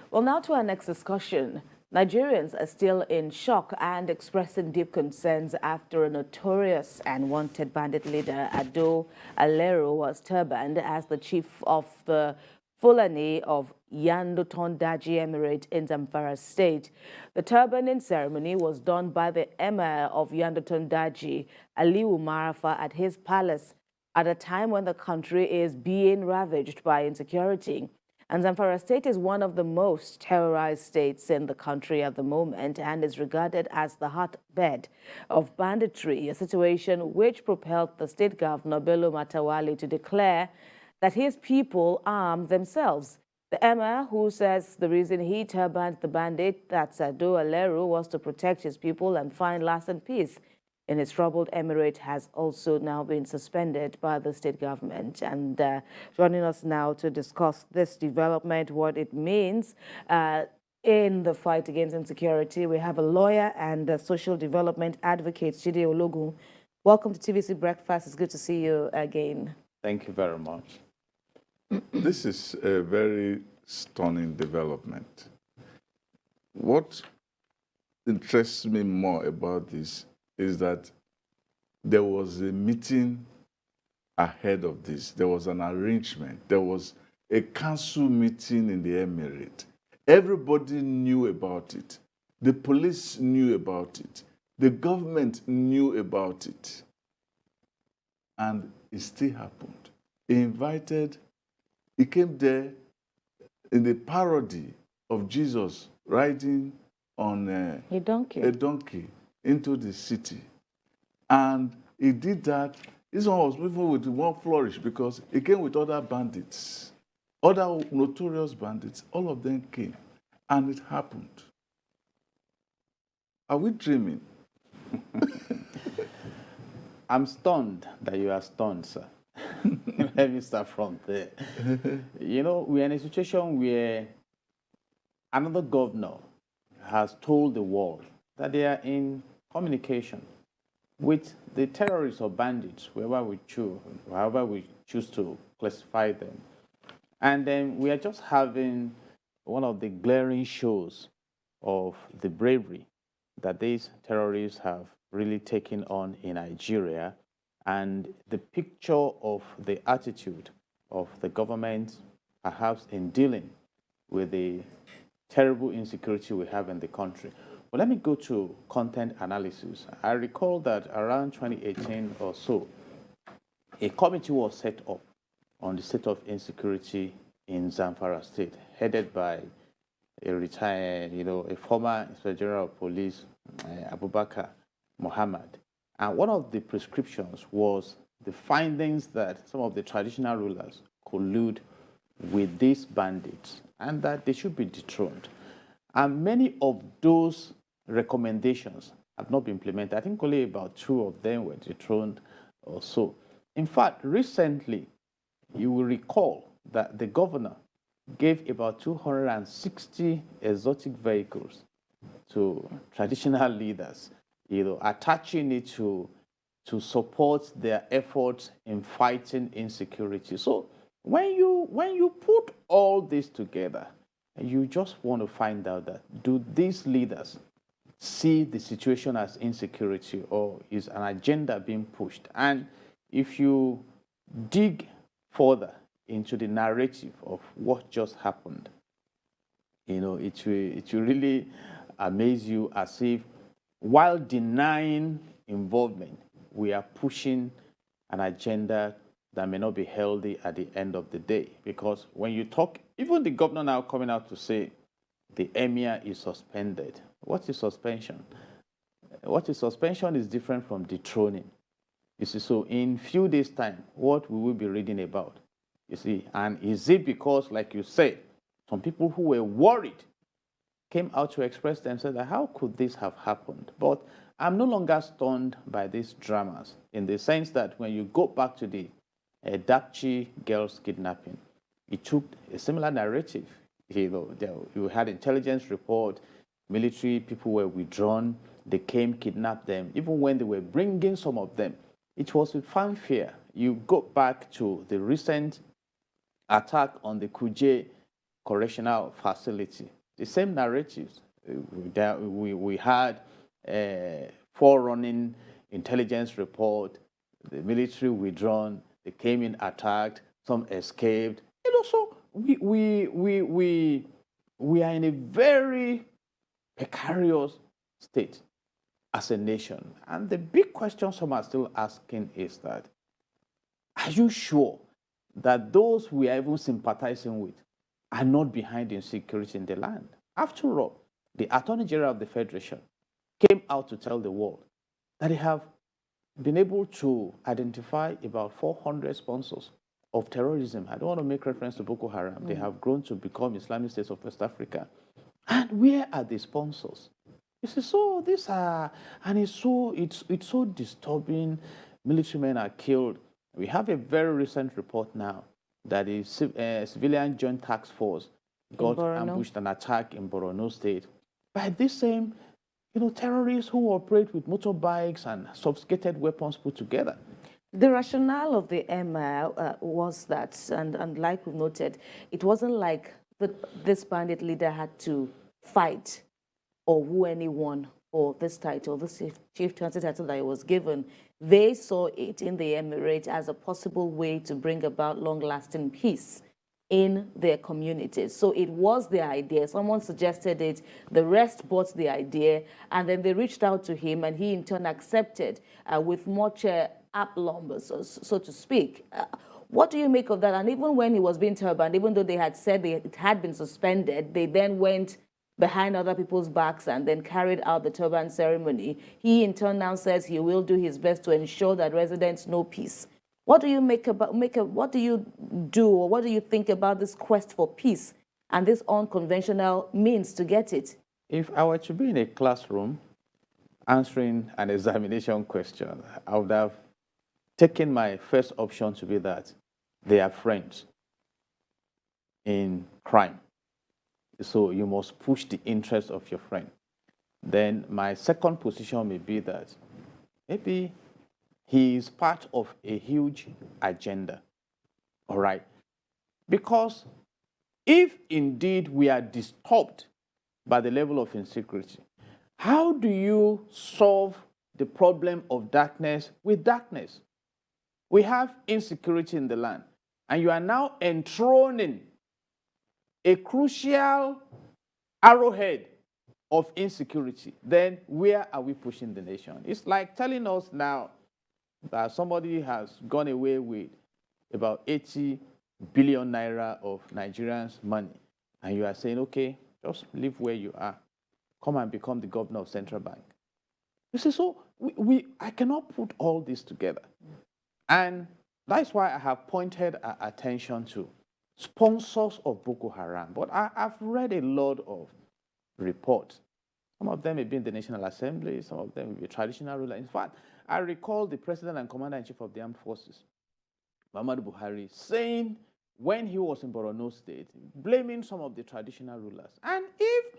Well, now to our next discussion. Nigerians are still in shock and expressing deep concerns after a notorious and wanted bandit leader, Ado Alero, was turbaned as the chief of the Fulani of Yandoton Daji Emirate in Zamfara state. The turbaning ceremony was done by the Emir of Yandoton Daji, Aliu Marafa, at his palace at a time when the country is being ravaged by insecurity. And Zamfara state is one of the most terrorized states in the country at the moment and is regarded as the hotbed of banditry, a situation which propelled the state governor, Bello Matawali, to declare that his people arm themselves. The emir, who says the reason he turbaned the bandit, that's Ado Aleru, was to protect his people and find lasting peace in his troubled emirate, has also now been suspended by the state government. And joining us now to discuss this development, what it means in the fight against insecurity, we have a lawyer and a social development advocate, Jide Ologun. Welcome to TVC Breakfast. It's good to see you again. Thank you very much. This is a very stunning development. What interests me more about this is that there was a meeting ahead of this. There was an arrangement. There was a council meeting in the emirate. Everybody knew about it. The police knew about it. The government knew about it. And it still happened. He came there in the parody of Jesus riding on a donkey into the city. And he did that. This one was even with more flourish because he came with other bandits, other notorious bandits. All of them came, and it happened. Are we dreaming? I'm stunned that you are stunned, sir. Let me start from there. You know, we're in a situation where another governor has told the world that they are in communication with the terrorists or bandits, however we choose to classify them. And then we are just having one of the glaring shows of the bravery that these terrorists have really taken on in Nigeria, and the picture of the attitude of the government perhaps in dealing with the terrible insecurity we have in the country. Well, let me go to content analysis. I recall that around 2018 or so, a committee was set up on the state of insecurity in Zamfara state, headed by a retired, a former Inspector General of Police, Abubakar Muhammad. And one of the prescriptions was the findings that some of the traditional rulers collude with these bandits and that they should be dethroned. And many of those recommendations have not been implemented. I think only about 2 of them were dethroned or so. In fact, recently, you will recall that the governor gave about 260 exotic vehicles to traditional leaders, attaching it to support their efforts in fighting insecurity. So when you put all this together, you just want to find out that do these leaders see the situation as insecurity, or is an agenda being pushed? And if you dig further into the narrative of what just happened, it will really amaze you, as if while denying involvement, we are pushing an agenda that may not be healthy at the end of the day. Because when you talk, even the governor now coming out to say the emir is suspended. What is suspension? What is suspension is different from dethroning. You see, so in few days' time, what we will be reading about, you see, and is it because, like you said, some people who were worried came out to express themselves that how could this have happened? But I'm no longer stunned by these dramas, in the sense that when you go back to the Dapchi girls kidnapping, it took a similar narrative. You had intelligence report, military people were withdrawn, they came, kidnapped them. Even when they were bringing some of them, it was with fanfare. You go back to the recent attack on the Kuje Correctional Facility. the same narratives. We had forerunning intelligence report, the military withdrawn, they came in, attacked, some escaped. So we are in a very precarious state as a nation. And the big question some are still asking is that, are you sure that those we are even sympathizing with are not behind insecurity in the land? After all, the Attorney General of the Federation came out to tell the world that they have been able to identify about 400 sponsors of terrorism. I don't want to make reference to Boko Haram. They have grown to become Islamic States of West Africa. And where are the sponsors? You see, so these are, and it's so disturbing. Military men are killed. We have a very recent report now that a civilian joint task force got ambushed and attacked in Borno State by this same, terrorists who operate with motorbikes and sophisticated weapons put together. The rationale of the ML was that, and like we've noted, it wasn't like this bandit leader had to fight or woo anyone for this title, this chieftaincy title that he was given. They saw it in the Emirate as a possible way to bring about long-lasting peace in their communities. So it was their idea. Someone suggested it, the rest bought the idea, and then they reached out to him, and he in turn accepted with much aplomb, so to speak. What do you make of that? And even when he was being turbaned, even though they had said it had been suspended, they then went behind other people's backs and then carried out the turban ceremony. He in turn now says he will do his best to ensure that residents know peace. What do you what do you do, or what do you think about this quest for peace and this unconventional means to get it? If I were to be in a classroom answering an examination question, I would have taken my first option to be that they are friends in crime. So you must push the interest of your friend. Then my second position may be that maybe he is part of a huge agenda, all right? Because if indeed we are disturbed by the level of insecurity, how do you solve the problem of darkness with darkness? We have insecurity in the land, and you are now enthroning a crucial arrowhead of insecurity. Then where are we pushing the nation? It's like telling us now that somebody has gone away with about 80 billion naira of Nigerians' money, and you are saying, okay, just live where you are. Come and become the governor of Central Bank. You see, so I cannot put all this together. And that's why I have pointed our attention to sponsors of Boko Haram. But I've read a lot of reports. Some of them may be in the National Assembly, some of them may be traditional rulers. In fact, I recall the President and Commander-in-Chief of the Armed Forces, Muhammadu Buhari, saying when he was in Borno State, blaming some of the traditional rulers. And if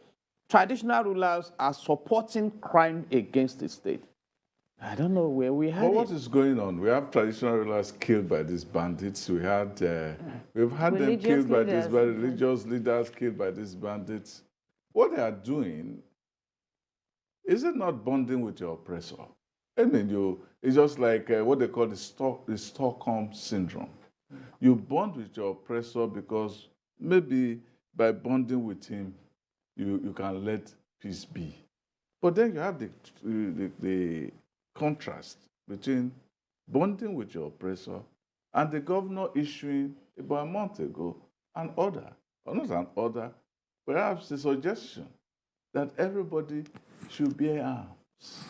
traditional rulers are supporting crime against the state, I don't know where we have. But what is going on? We have traditional rulers killed by these bandits. We've had them killed by these religious leaders killed by these bandits. What they are doing, is it not bonding with your oppressor? I mean, it's just like what they call the Stockholm syndrome. You bond with your oppressor because maybe by bonding with him, you can let peace be. But then you have the contrast between bonding with your oppressor and the governor issuing about a month ago an order, or not an order, perhaps a suggestion that everybody should bear arms.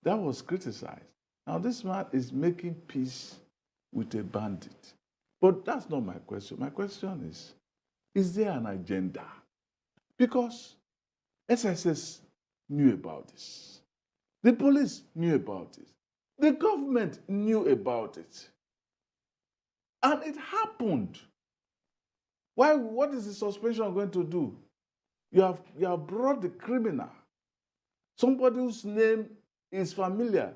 That was criticized. Now this man is making peace with a bandit. But that's not my question. My question is there an agenda? Because SSS knew about this. The police knew about it. The government knew about it. And it happened. What is the suspension going to do? You have brought the criminal, somebody whose name is familiar,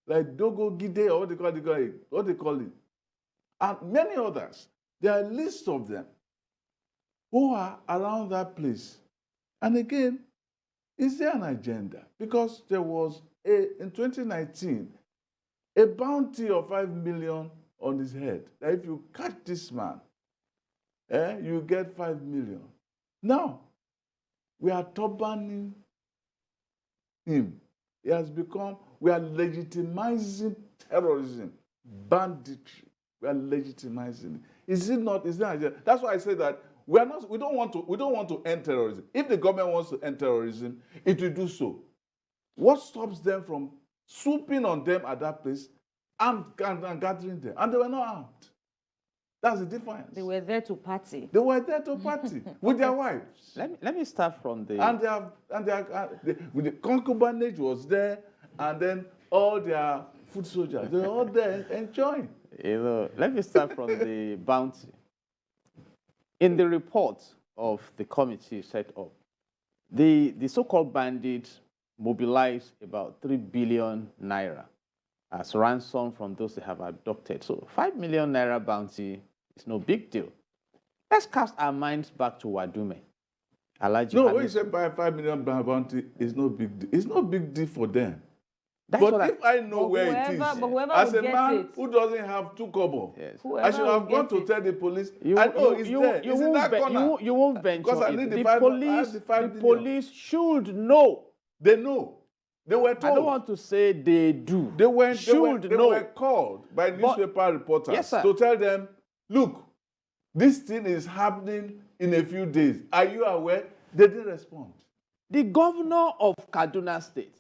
like Dogo Gide, or what they call it, and many others. There are lists of them who are around that place. And again, is there an agenda? Because there was, in 2019, a bounty of 5 million on his head. That if you catch this man, you get 5 million. Now, we are turbaning him. He has become, we are legitimizing terrorism, banditry. We are legitimizing it. Is it not? Is there an agenda? That's why I say that we don't want to end terrorism. If the government wants to end terrorism, it will do so. What stops them from swooping on them at that place and gathering them? And they were not armed. That's the difference. They were there to party. They were there to party with their wives. Let me start from the... And the concubinage was there, and then all their foot soldiers, they were all there enjoying. Let me start from the bounty. In the report of the committee set up, the so-called bandits mobilized about 3 billion naira as ransom from those they have abducted. So 5 million naira bounty is no big deal. Let's cast our minds back to Wadume. No, when you say 5 million bounty, it's no big deal. It's no big deal for them. That's but if I know where it is, as a man who doesn't have 2 kobo, yes. I should have gone to tell the police, I know it's there. It's in that corner. You won't venture because I need it. The police should know. They know. They were told. I don't want to say they do. They were called by newspaper reporters to tell them, look, this thing is happening in a few days. Are you aware? They didn't respond. The governor of Kaduna State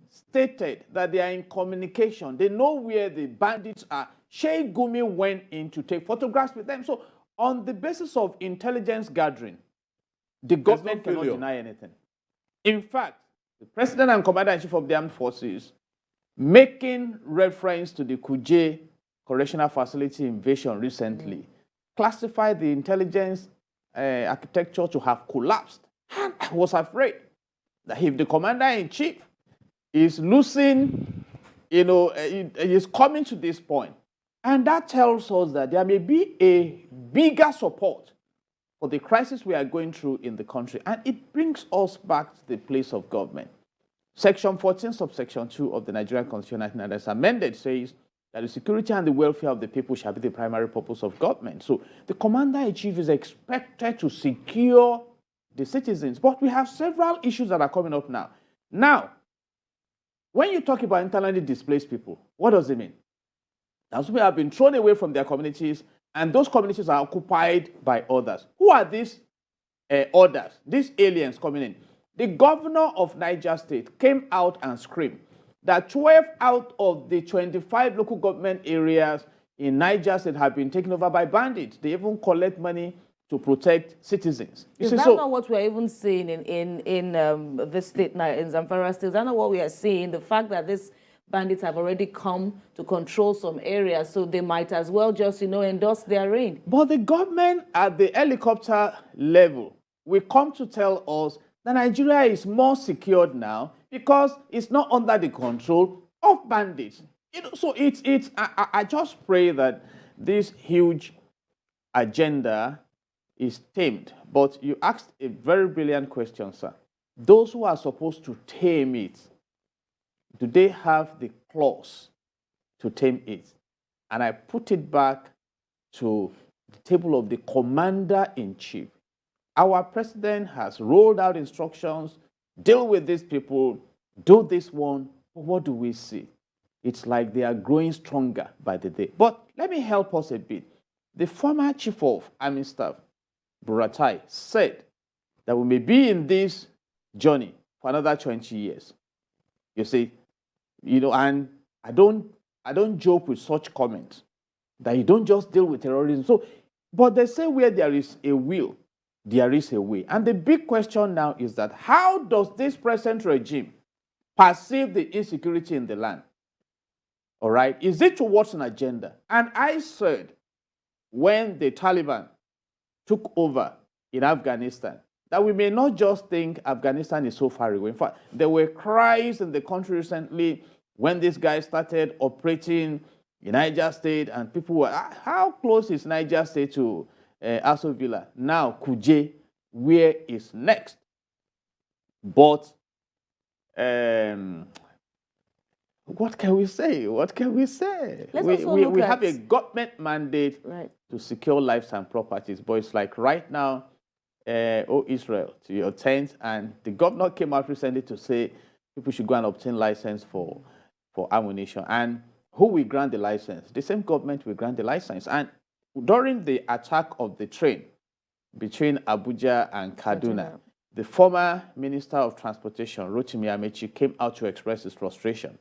stated that they are in communication. They know where the bandits are. Sheikh Gumi went in to take photographs with them. So on the basis of intelligence gathering, the government cannot deny anything. In fact, the President and Commander-in-Chief of the Armed Forces, making reference to the Kuje Correctional Facility invasion recently, classified the intelligence architecture to have collapsed. And I was afraid that if the Commander-in-Chief is losing, is coming to this point, and that tells us that there may be a bigger support for the crisis we are going through in the country. And it brings us back to the place of government. Section 14, subsection 2 of the Nigerian Constitution, as amended, says that the security and the welfare of the people shall be the primary purpose of government. So the Commander-in-Chief is expected to secure the citizens. But we have several issues that are coming up now. Now, when you talk about internally displaced people, what does it mean? Those people have been thrown away from their communities, and those communities are occupied by others. Who are these others, these aliens coming in? The governor of Niger State came out and screamed that 12 out of the 25 local government areas in Niger State have been taken over by bandits. They even collect money to protect citizens. Is that not what we're even seeing in this state now, in Zamfara state? Is that not what we are seeing? The fact that these bandits have already come to control some areas, so they might as well just, endorse their reign. But the government at the helicopter level will come to tell us that Nigeria is more secured now because it's not under the control of bandits. So I just pray that this huge agenda is tamed. But you asked a very brilliant question, sir. Those who are supposed to tame it, do they have the clause to tame it? And I put it back to the table of the commander-in-chief. Our president has rolled out instructions, deal with these people, do this one. But what do we see? It's like they are growing stronger by the day. But let me help us a bit. The former chief of army staff, Buratai, said that we may be in this journey for another 20 years. You see, and I don't joke with such comments that you don't just deal with terrorism. So, but they say where there is a will, there is a way. And the big question now is that how does this present regime perceive the insecurity in the land? All right, is it towards an agenda? And I said, when the Taliban took over in Afghanistan, that we may not just think Afghanistan is so far away. In fact, there were cries in the country recently when this guy started operating in Niger State, and people were, how close is Niger State to Aso Villa? Now, Kuje, where is next? But what can we say? What can we say? Let's We, also we, look we at- have a government mandate Right. to secure lives and properties. But it's like right now, oh Israel, to your tent, and the governor came out recently to say people should go and obtain license for ammunition. And who will grant the license? The same government will grant the license. And during the attack of the train between Abuja and Kaduna, the former Minister of Transportation, Rotimi Amechi, came out to express his frustration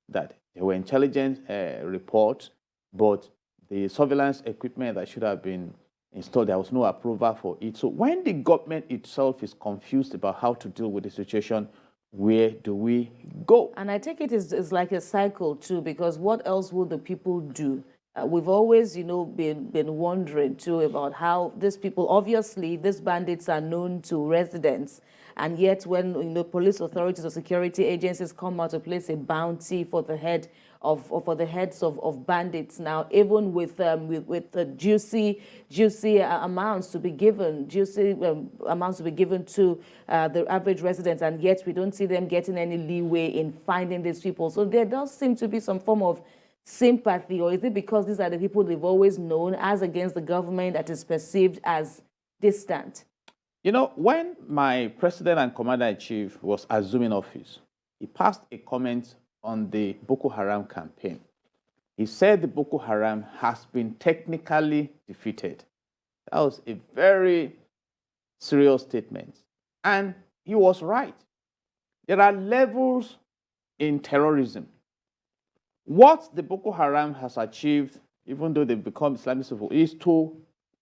that there were intelligence reports, but the surveillance equipment that should have been installed, there was no approval for it. So when the government itself is confused about how to deal with the situation, where do we go? And I take it is like a cycle too, because what else would the people do? We've always, been wondering too about how these people, obviously, these bandits are known to residents, and yet when police authorities or security agencies come out to place a bounty for the heads of bandits now, even with the juicy amounts to be given, to the average residents, and yet we don't see them getting any leeway in finding these people. So there does seem to be some form of sympathy, or is it because these are the people they've always known, as against the government that is perceived as distant? When my president and commander-in-chief was assuming office, he passed a comment on the Boko Haram campaign. He said the Boko Haram has been technically defeated. That was a very serious statement. And he was right. There are levels in terrorism. What the Boko Haram has achieved, even though they've become Islamic civil, is to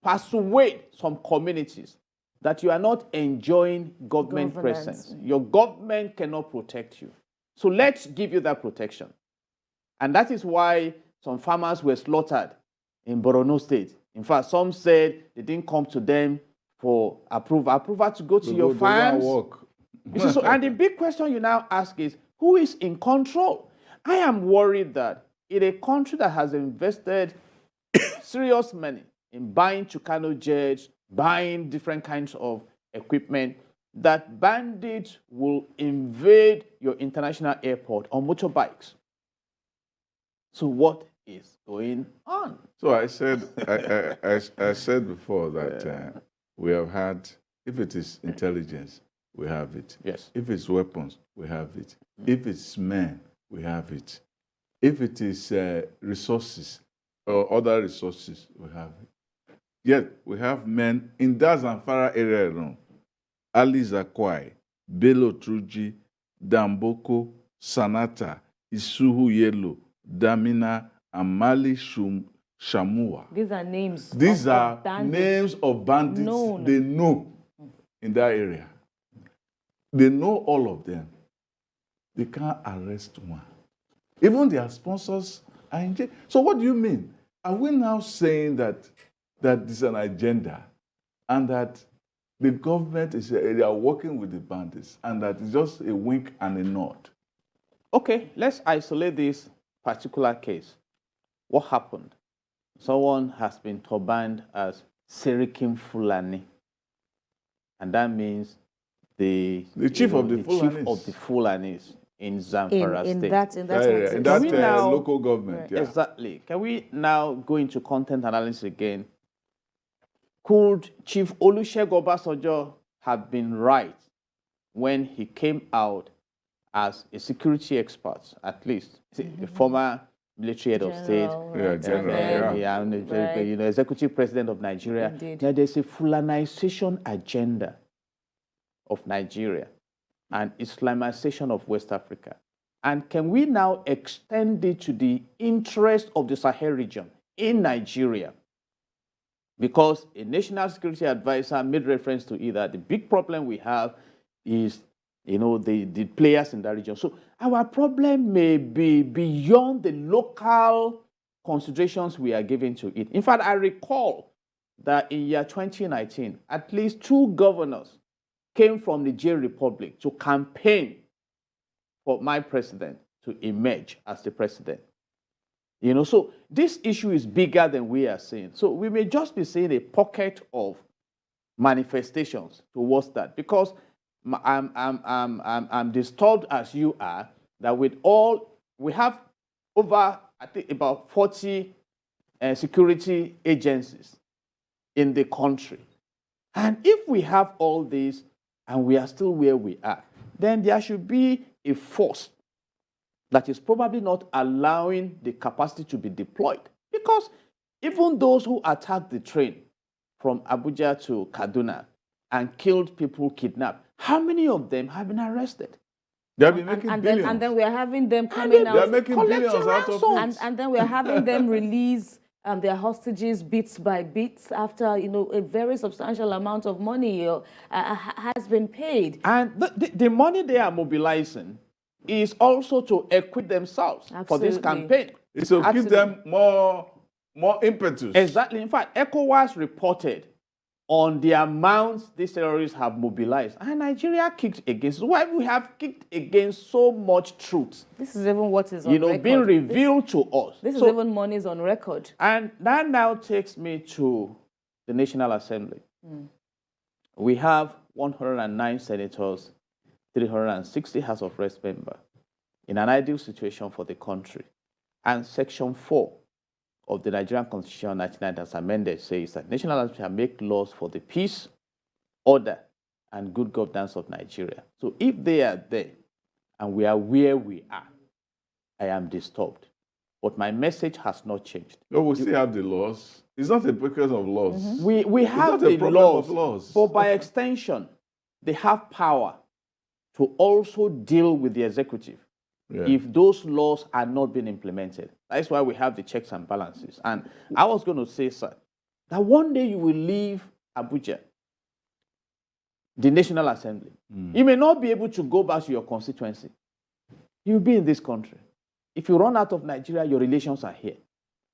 persuade some communities that you are not enjoying government presence. Your government cannot protect you. So let's give you that protection. And that is why some farmers were slaughtered in Borno State. In fact, some said they didn't come to them for approval to go to your farms. And the big question you now ask is, who is in control? I am worried that in a country that has invested serious money in buying Tucano jets, buying different kinds of equipment, that bandits will invade your international airport on motorbikes. So what is going on? So I said, I said before that we have had, if it is intelligence, we have it. Yes. If it's weapons, we have it. If it's men, we have it. If it is resources or other resources, we have it. Yet we have men in that Zamfara area alone. Ali Zakwai, Bello Truji, Damboko, Sanata, Isuhu Yelo, Damina, and Mali Shamua. These are names. These are names of bandits known. They know in that area. They know all of them. They can't arrest one. Even their sponsors are in jail. So what do you mean? Are we now saying that this is an agenda and that the government they are working with the bandits and that it's just a wink and a nod? Okay, let's isolate this particular case. What happened? Someone has been turbaned as Serikin Fulani. And that means the chief of the Fulanis in Zamfara State. In that local government. Right. Yeah. Exactly. Can we now go into content analysis again? Could Chief Olusegun Obasanjo have been right when he came out as a security expert, at least a former military head of state, executive president of Nigeria? Now there's a Fulanization agenda of Nigeria and Islamization of West Africa. And can we now extend it to the interest of the Sahel region in Nigeria? Because a national security advisor made reference to it that the big problem we have is, the players in that region. So our problem may be beyond the local considerations we are giving to it. In fact, I recall that in year 2019, at least 2 governors came from the Niger Republic to campaign for my president to emerge as the president. So this issue is bigger than we are seeing. So we may just be seeing a pocket of manifestations towards that, because I'm disturbed as you are that with all we have over, I think, about 40 security agencies in the country. And if we have all these and we are still where we are, then there should be a force that is probably not allowing the capacity to be deployed. Because even those who attacked the train from Abuja to Kaduna and killed people, kidnapped, how many of them have been arrested? They have been making billions. And then we are having them coming out. They are making billions out of it. And then we are having them release their hostages bits by bits after, a very substantial amount of money has been paid. And the money they are mobilizing is also to equip themselves for this campaign. It's to give them more impetus. Exactly. In fact, ECOWAS reported on the amounts these terrorists have mobilized. And Nigeria kicked against. Why we have kicked against so much truth? This is even what is on record. Being revealed to us. This is even monies on record. And that now takes me to the National Assembly. We have 109 senators, 360 House of Reps members, in an ideal situation for the country. And Section 4 of the Nigerian Constitution 1990 as amended says that National Assembly shall make laws for the peace, order, and good governance of Nigeria. So if they are there and we are where we are, I am disturbed. But my message has not changed. No, we still have the laws. It's not a question of laws. We have the laws, but by extension, they have power to also deal with the executive if those laws are not being implemented. That's why we have the checks and balances. And I was going to say, sir, that one day you will leave Abuja, the National Assembly. You may not be able to go back to your constituency. You'll be in this country. If you run out of Nigeria, your relations are here.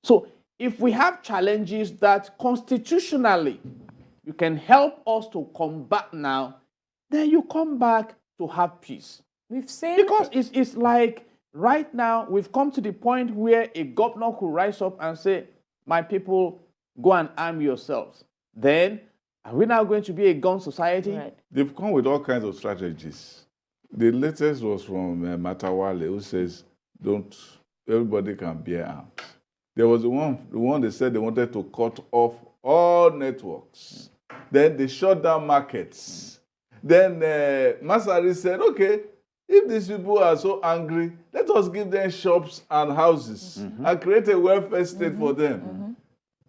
So if we have challenges that constitutionally you can help us to combat now, then you come back to have peace. We've seen... Because it's like right now we've come to the point where a governor could rise up and say, my people, go and arm yourselves. Then, are we now going to be a gun society? Right. They've come with all kinds of strategies. The latest was from Matawale, who says, everybody can bear arms. There was the one they said they wanted to cut off all networks. Then they shut down markets. Then Masari said, okay, if these people are so angry, let us give them shops and houses and create a welfare state for them.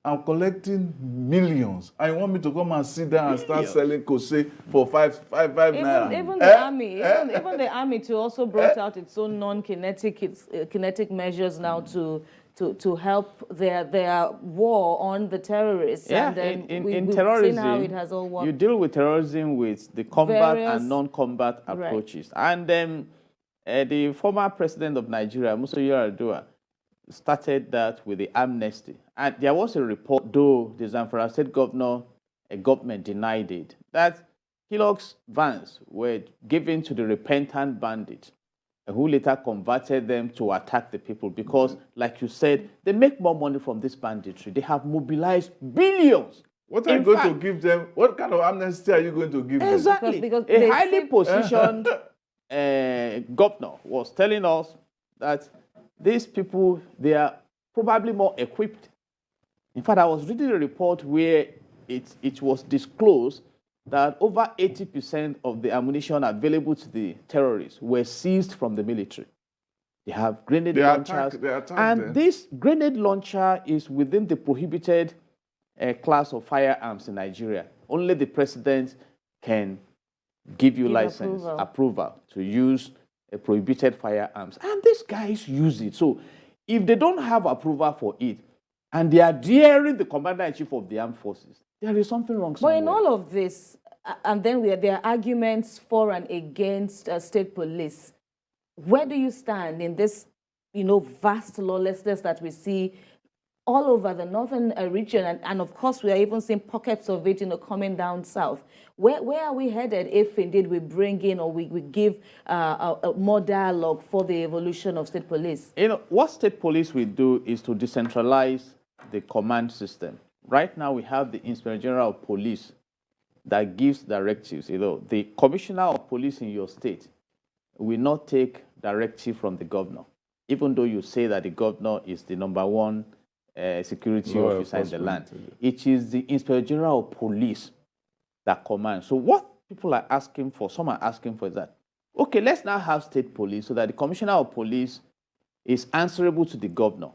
I'm collecting millions. And you want me to come and sit down and start selling kose for five naira? Even the army, even the army too also brought out its own kinetic measures now to help their war on the terrorists. Yeah, and in we've terrorism, seen how it has all worked. You deal with terrorism with the combat and non-combat approaches. And the former president of Nigeria, Musa Yar'Adua, started that with the amnesty. And there was a report, though the Zamfara state government denied it, that Hillock's vans were given to the repentant bandit, who later converted them to attack the people because, like you said, they make more money from this banditry. They have mobilized billions. What are you going to give them? What kind of amnesty are you going to give them? Exactly. Because a highly positioned governor was telling us that these people, they are probably more equipped. In fact, I was reading a report where it was disclosed that over 80% of the ammunition available to the terrorists were seized from the military. They have grenade launchers. And this grenade launcher is within the prohibited class of firearms in Nigeria. Only the president can give you license, approval to use a prohibited firearms. And these guys use it. So if they don't have approval for it, and they are daring the commander-in-chief of the armed forces, there is something wrong somewhere. But in all of this, and then there are arguments for and against state police. Where do you stand in this, vast lawlessness that we see all over the northern region? And of course, we are even seeing pockets of it, coming down south. Where are we headed if indeed we bring in or we give more dialogue for the evolution of state police? What state police will do is to decentralize the command system. Right now, we have the Inspector General of Police that gives directives. The commissioner of police in your state will not take directive from the governor, even though you say that the governor is the #1 security officer in the land. It is the Inspector General of Police that commands. So what people are asking for, some are asking for, is that, okay, let's now have state police so that the commissioner of police is answerable to the governor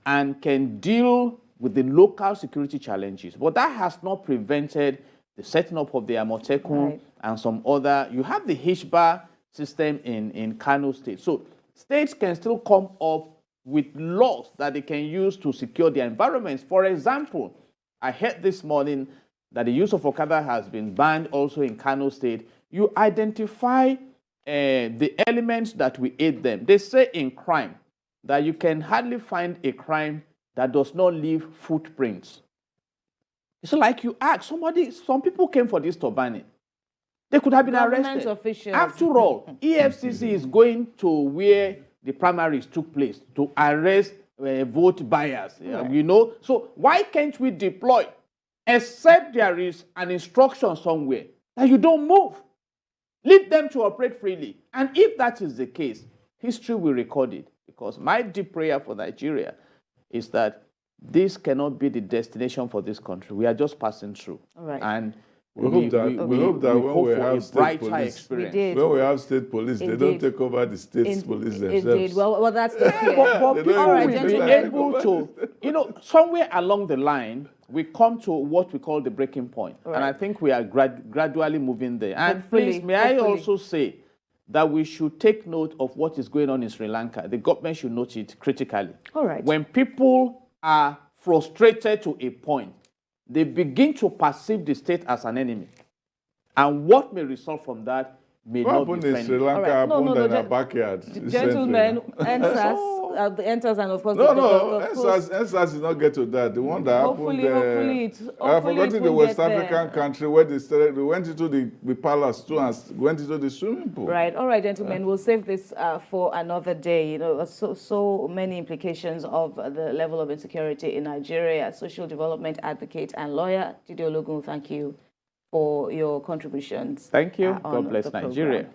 and can deal with the local security challenges. But that has not prevented the setting up of the Amotekun and some other. You have the HBA system in Kano State. So states can still come up with laws that they can use to secure their environments. For example, I heard this morning that the use of Okada has been banned also in Kano State. You identify the elements that will aid them. They say in crime that you can hardly find a crime that does not leave footprints. It's like you ask somebody, some people came for this Turbaned. They could have been arrested. Officials. After all, EFCC is going to where the primaries took place to arrest vote buyers. So why can't we deploy, except there is an instruction somewhere that you don't move? Leave them to operate freely. And if that is the case, history will record it. Because my deep prayer for Nigeria is that this cannot be the destination for this country. We are just passing through. All right. And we hope that when we have state police, when we have state police, they don't take over the state police themselves. Indeed. Well, that's the fear. But people will be able to, somewhere along the line, we come to what we call the breaking point. Right. And I think we are gradually moving there. And please, may I also say that we should take note of what is going on in Sri Lanka. The government should note it critically. All right. When people are frustrated to a point, they begin to perceive the state as an enemy. And what may result from that may not be friendly. In Sri Lanka happened in our backyard. Gentlemen, enters and of course... NSAS did not get to that. The one that happened I've forgotten the West African country where they went into the palace too and went into the swimming pool. Right. All right, gentlemen, we'll save this for another day. So many implications of the level of insecurity in Nigeria. Social development advocate and lawyer, Jide Ologun, thank you for your contributions. Thank you. God bless Nigeria.